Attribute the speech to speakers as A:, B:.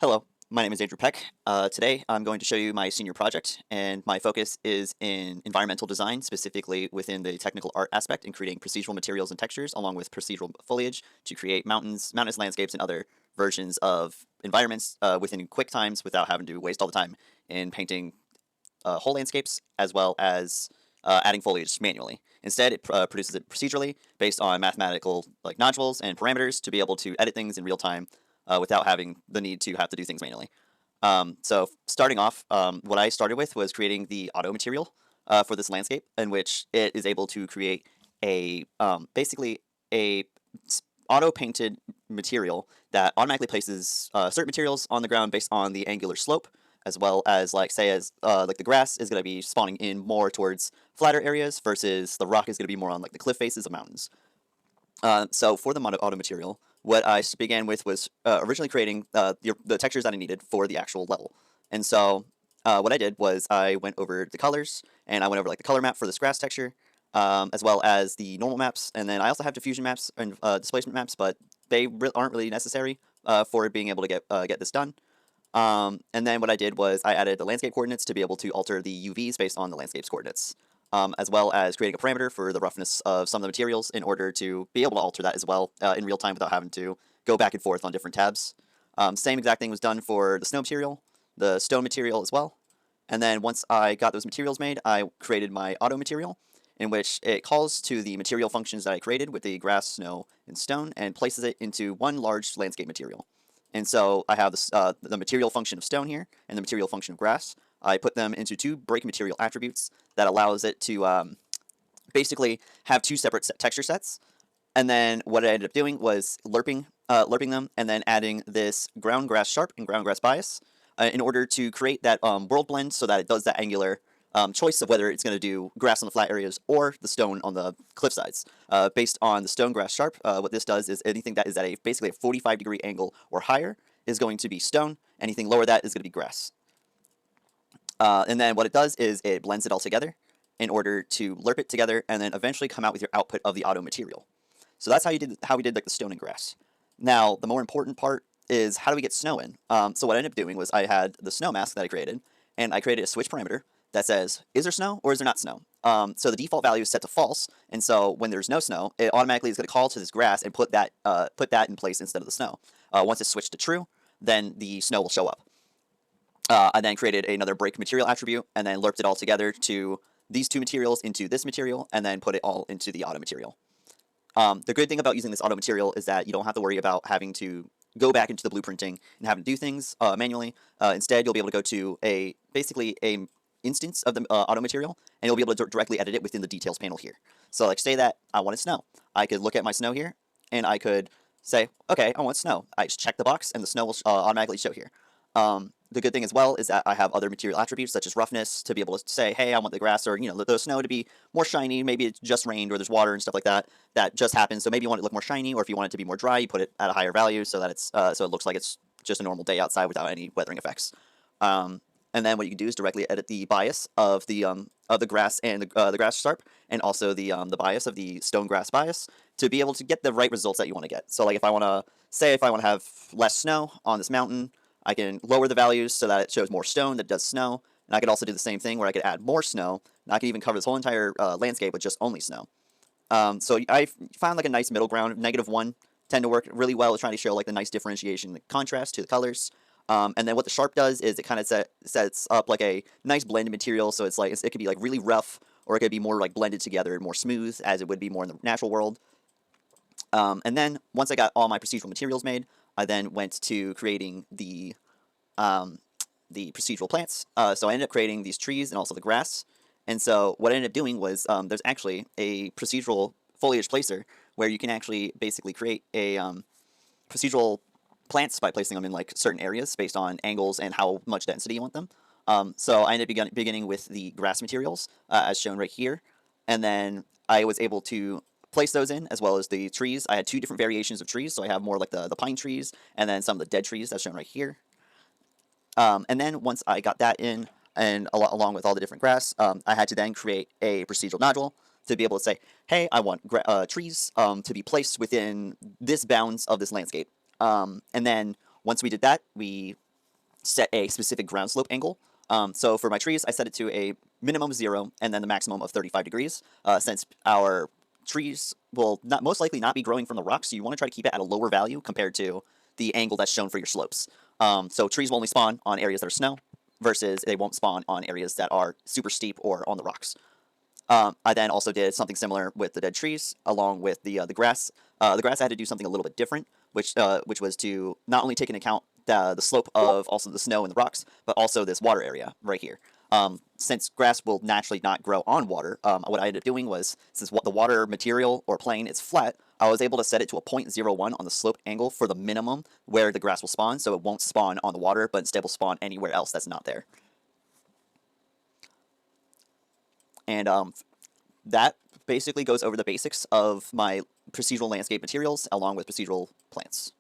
A: Hello, my name is Andrew Peck. Today I'm going to show you my senior project, and my focus is in environmental design, specifically within the technical art aspect and creating procedural materials and textures along with procedural foliage to create mountains, mountainous landscapes, and other versions of environments within quick times without having to waste all the time in painting whole landscapes as well as adding foliage manually. Instead, it produces it procedurally based on mathematical nodules and parameters to be able to edit things in real time without having the need to have to do things manually. So starting off, what I started with was creating the auto material for this landscape, in which it is able to create a basically a auto painted material that automatically places certain materials on the ground based on the angular slope, as well as like the grass is going to be spawning in more towards flatter areas versus the rock is going to be more on like the cliff faces of mountains. So for the auto material, what I began with was originally creating the textures that I needed for the actual level. And so what I did was I went over the colors, and I went over like the color map for this grass texture, as well as the normal maps. And then I also have diffusion maps and displacement maps, but they aren't really necessary for being able to get this done. And then what I did was I added the landscape coordinates to be able to alter the UVs based on the landscape's coordinates, as well as creating a parameter for the roughness of some of the materials in order to be able to alter that as well in real time without having to go back and forth on different tabs. Same exact thing was done for the snow material, the stone material as well. And then once I got those materials made, I created my auto material, in which it calls to the material functions that I created with the grass, snow, and stone, and places it into one large landscape material. And so I have the material function of stone here and the material function of grass. I put them into two break material attributes that allows it to basically have two separate texture sets. And then what I ended up doing was lerping them, and then adding this ground grass sharp and ground grass bias in order to create that world blend so that it does that angular choice of whether it's going to do grass on the flat areas or the stone on the cliff sides. Based on the stone grass sharp, what this does is anything that is at basically a 45-degree angle or higher is going to be stone. Anything lower that is going to be grass. And then what it does is it blends it all together in order to lerp it together and then eventually come out with your output of the auto material. So that's how we did like the stone and grass. Now the more important part is how do we get snow in? So what I ended up doing was I had the snow mask that I created, and I created a switch parameter that says, is there snow or is there not snow? So the default value is set to false, and so when there's no snow, it automatically is going to call to this grass and put that in place instead of the snow. Once it's switched to true, then the snow will show up. I then created another break material attribute and then lerped it all together to these two materials into this material and then put it all into the auto material. The good thing about using this auto material is that you don't have to worry about having to go back into the blueprinting and having to do things manually. Instead, you'll be able to go to basically a instance of the auto material, and you'll be able to directly edit it within the details panel here. So like say that I wanted snow. I could look at my snow here, and I could say, okay, I want snow. I just check the box, and the snow will automatically show here. The good thing as well is that I have other material attributes such as roughness to be able to say, hey, I want the grass or the snow to be more shiny. Maybe it just rained or there's water and stuff like that. That just happens. So maybe you want it to look more shiny, or if you want it to be more dry, you put it at a higher value so that it's so it looks like it's just a normal day outside without any weathering effects. And then what you can do is directly edit the bias of the grass and the grass sharp, and also the bias of the stone grass bias to be able to get the right results that you want to get. So like if I want to have less snow on this mountain, I can lower the values so that it shows more stone that does snow. And I could also do the same thing where I could add more snow, and I can even cover this whole entire landscape with just only snow. So I found like a nice middle ground. -1 tend to work really well with trying to show like the nice differentiation, the contrast to the colors. And then what the sharp does is it kind of sets up like a nice blended material. So it's like it could be like really rough, or it could be more like blended together and more smooth, as it would be more in the natural world. And then once I got all my procedural materials made, I then went to creating the procedural plants. So I ended up creating these trees and also the grass. And so what I ended up doing was there's actually a procedural foliage placer where you can actually basically create a procedural plants by placing them in like certain areas based on angles and how much density you want them. So I ended up beginning with the grass materials as shown right here, and then I was able to place those in as well as the trees. I had two different variations of trees, so I have more like the pine trees and then some of the dead trees that's shown right here. And then once I got that in, and along with all the different grass, I had to then create a procedural nodule to be able to say, hey, I want trees to be placed within this bounds of this landscape. And then once we did that, we set a specific ground slope angle. So for my trees, I set it to a minimum 0 and then the maximum of 35 degrees. Since our trees will most likely not be growing from the rocks, so you want to try to keep it at a lower value compared to the angle that's shown for your slopes. So trees will only spawn on areas that are snow versus they won't spawn on areas that are super steep or on the rocks. I then also did something similar with the dead trees, along with the grass. The grass I had to do something a little bit different, which was to not only take into account the slope of also the snow and the rocks, but also this water area right here. Since grass will naturally not grow on water, what I ended up doing was, since the water material or plane is flat, I was able to set it to a 0.01 on the slope angle for the minimum where the grass will spawn, so it won't spawn on the water, but instead will spawn anywhere else that's not there. And that basically goes over the basics of my procedural landscape materials along with procedural plants.